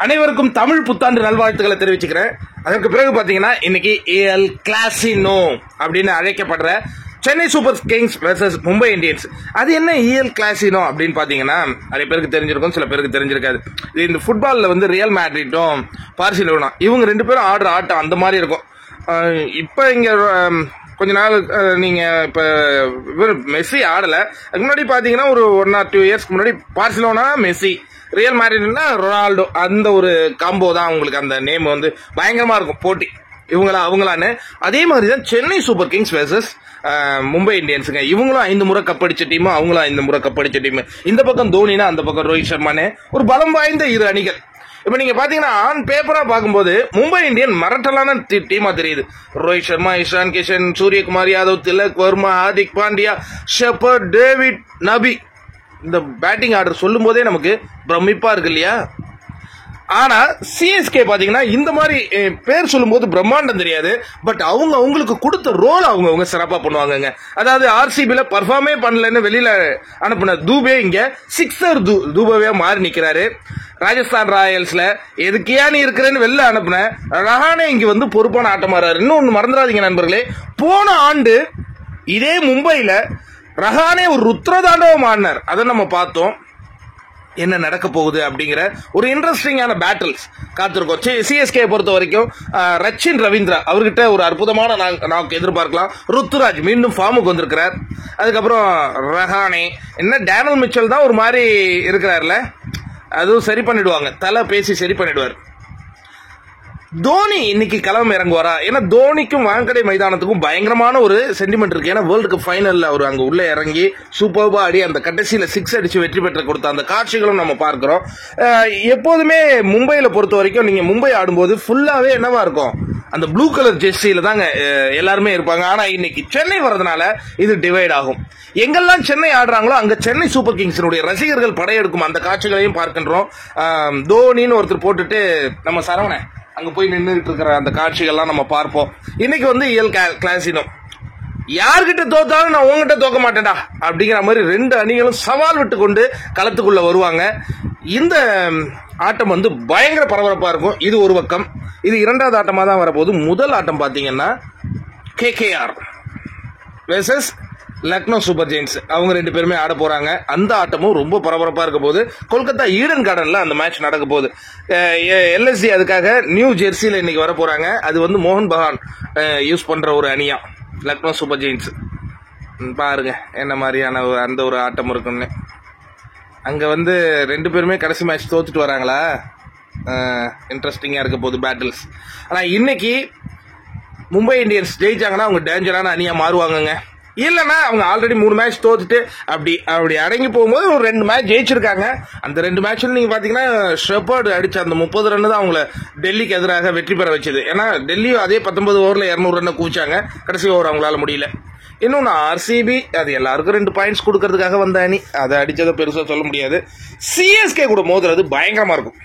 அனைவருக்கும் தமிழ் புத்தாண்டு நல்வாழ்த்துக்களை தெரிவிச்சுக்கிறேன். அதற்கு பிறகு பார்த்தீங்கன்னா இன்னைக்கு எல் கிளாசினோ அப்படின்னு அழைக்கப்படுற Chennai super kings versus Mumbai Indians. அது என்ன எல் கிளாசினோ அப்படின்னு பார்த்தீங்கன்னா நிறைய பேருக்கு தெரிஞ்சிருக்கும், சில பேருக்கு தெரிஞ்சிருக்காது. இது இந்த ஃபுட்பாலில் வந்து ரியல் மேட்ரிட்டும் பார்சிலோனா இவங்க ரெண்டு பேரும் ஆடுற ஆட்டம் அந்த மாதிரி இருக்கும். இப்போ இங்கே கொஞ்ச நாள் நீங்கள் இப்போ மெஸ்ஸி ஆடலை. அதுக்கு முன்னாடி பார்த்தீங்கன்னா ஒரு 1 or 2 இயர்ஸ்க்கு முன்னாடி பார்சிலோனா மெஸ்ஸி, ரியல் மேட்ரிட்னா ரொனால்டோ, அந்த ஒரு காம்போ தான் உங்களுக்கு அந்த நேம் வந்து பயங்கரமாக இருக்கும் போட்டி இவங்களா அவங்களான்னு. அதே மாதிரி தான் Chennai super kings versus Mumbai இந்தியன்ஸுங்க. இவங்களும் 5 முறை கப்படிச்ச டீம், அவங்களும் 5 முறை கப்படிச்ச டீம். இந்த பக்கம் தோனினா அந்த பக்கம் ரோஹித் சர்மானே ஒரு பலம் வாய்ந்த 2 அணிகள். இப்போ நீங்க பாத்தீங்கன்னா ஆன் பேப்பரா பார்க்கும்போது மும்பை இந்தியன் மிரட்டலான டீமா தெரியுது. ரோஹித் சர்மா, இஷான் கிஷன், சூரியகுமார் யாதவ், திலக் வர்மா, ஹார்திக் பாண்டியா, ஷெப்பர்ட், டேவிட், நபி, இந்த பேட்டிங் ஆர்டர் சொல்லும் போதே நமக்கு பிரமிப்பா இருக்கு இல்லையா? ஆனா சிஎஸ்கே பாத்தீங்கன்னா இந்த மாதிரி பேர் சொல்லும் போது பிரம்மாண்டம் தெரியாது. பட் அவங்களுக்கு கொடுத்த ரோல் அவங்க சிறப்பா பண்ணுவாங்க. அதாவது ஆர்சிபில பர்ஃபார்மே பண்ணலன்னு வெளியில அனுப்புன தூபே இங்க சிக்ஸர் தூபவே மாறி நிக்கிறாரு. ராஜஸ்தான் ராயல்ஸ்ல எதுக்கியா நீ இருக்கிறேன்னு வெளில அனுப்புன ரஹானே இங்க வந்து பொறுப்பான ஆட்டமாறாரு. இன்னொன்னு மறந்துடாதீங்க நண்பர்களே, போன ஆண்டு இதே மும்பைல ரஹானே ஒரு ருத்ரதாண்டவம் ஆடினார். அதை நம்ம பார்த்தோம். என்ன நடக்க போகுது அப்படிங்கிற ஒரு இன்ட்ரெஸ்டிங்கான பேட்டில்ஸ் காத்திருக்கோம். சிஎஸ்கே பொறுத்த வரைக்கும் ரச்சின் ரவீந்திரா அவர்கிட்ட ஒரு அற்புதமான நாக்கு எதிர்பார்க்கலாம். ருத்துராஜ் மீண்டும் ஃபார்முக்கு வந்திருக்கிறார். அதுக்கப்புறம் ரஹானே, என்ன டேனியல் மிச்சல் தான் ஒரு மாதிரி இருக்கிறார்ல, அதுவும் சரி பண்ணிடுவாங்க, தலை பேசி சரி பண்ணிடுவார். தோனி இன்னைக்கு களம் இறங்குவாரா? ஏன்னா தோனிக்கும் வாங்கடை மைதானத்துக்கும் பயங்கரமான ஒரு சென்டிமெண்ட் இருக்கு. ஏன்னா வேர்ல்டு கப் ஃபைனல்ல அவர் அங்க உள்ள இறங்கி சூப்பர்பா ஆடி அந்த கடைசியில 6 அடிச்சு வெற்றி பெற்று கொடுத்த அந்த காட்சிகளும் நம்ம பார்க்கிறோம். எப்போதுமே மும்பையில பொறுத்த வரைக்கும் நீங்க மும்பை ஆடும்போது ஃபுல்லாவே என்னவா இருக்கும், அந்த ப்ளூ கலர் ஜெர்சியில தாங்க எல்லாருமே இருப்பாங்க. ஆனா இன்னைக்கு சென்னை வரதுனால இது டிவைட் ஆகும். எங்கெல்லாம் சென்னை ஆடுறாங்களோ அங்க சென்னை சூப்பர் கிங்ஸினுடைய ரசிகர்கள் படையெடுக்கும் அந்த காட்சிகளையும் பார்க்கின்றோம். தோனின்னு ஒருத்தர் போட்டுட்டு நம்ம சரவணன் அங்க போய் நின்றுட்டு இருக்கிற அந்த காட்சிகள்லாம் நம்ம பார்ப்போம். இன்னைக்கு வந்து எல் கிளாசினோ, யார்கிட்ட தோத்தாலும் நான் உங்ககிட்ட தோக்க மாட்டேன்டா அப்படிங்கிற மாதிரி 2 அணிகளும் சவால் விட்டு கொண்டு களத்துக்குள்ள வருவாங்க. இந்த ஆட்டம் வந்து பயங்கர பரபரப்பா இருக்கும். இது ஒரு பக்கம். இது 2வது ஆட்டமா தான் வரப்போகுது. முதல் ஆட்டம் பாத்தீங்கன்னா KKR versus Lucknow Super Giants, அவங்க 2 பேருமே ஆட போறாங்க. அந்த ஆட்டமும் ரொம்ப பரபரப்பா இருக்க போது. கொல்கத்தா ஈடன் கார்டன்ல அந்த மேட்ச் நடக்க போகுது. எல்எஸ்டி அதுக்காக நியூ ஜெர்சியில இன்னைக்கு வர போறாங்க. அது வந்து மோகன் பகான் யூஸ் பண்ற ஒரு அணியா லக்னோ சூப்பர் ஜெயின்ஸ். பாருங்க என்ன மாதிரியான அந்த ஒரு ஆட்டம் இருக்குன்னு. அங்க வந்து 2 பேருமே கடைசி மேட்ச் தோத்துட்டு வராங்களா, இன்ட்ரெஸ்டிங்கா இருக்க போகுது பேட்டில்ஸ். ஆனா இன்னைக்கு மும்பை இந்தியன்ஸ் ஜெயிச்சாங்கன்னா அவங்க டேஞ்சரான அணியா மாறுவாங்க. இல்லைன்னா அவங்க ஆல்ரெடி 3 மேட்ச் தோத்துட்டு அப்படி அடங்கி போகும்போது ஒரு 2 மேட்ச் ஜெயிச்சிருக்காங்க. அந்த 2 மேட்ச்ல நீங்க பாத்தீங்கன்னா ஷெப்பர்ட் அடிச்ச அந்த 30 ரன் தான் அவங்கள டெல்லிக்கு எதிராக வெற்றி பெற வச்சது. ஏன்னா டெல்லியும் அதே 19 ஓவர்ல 200 ரன் குவிச்சாங்க. கடைசி ஓவர் அவங்களால முடியல. இன்னொன்னு ஆர்சிபி, அது எல்லாருக்கும் 2 பாயிண்ட்ஸ் கொடுக்கறதுக்காக வந்த அணி, அதை அடிச்சதை பெருசா சொல்ல முடியாது. சிஎஸ்கே கூட மோதுறது பயங்கரமா இருக்கும்.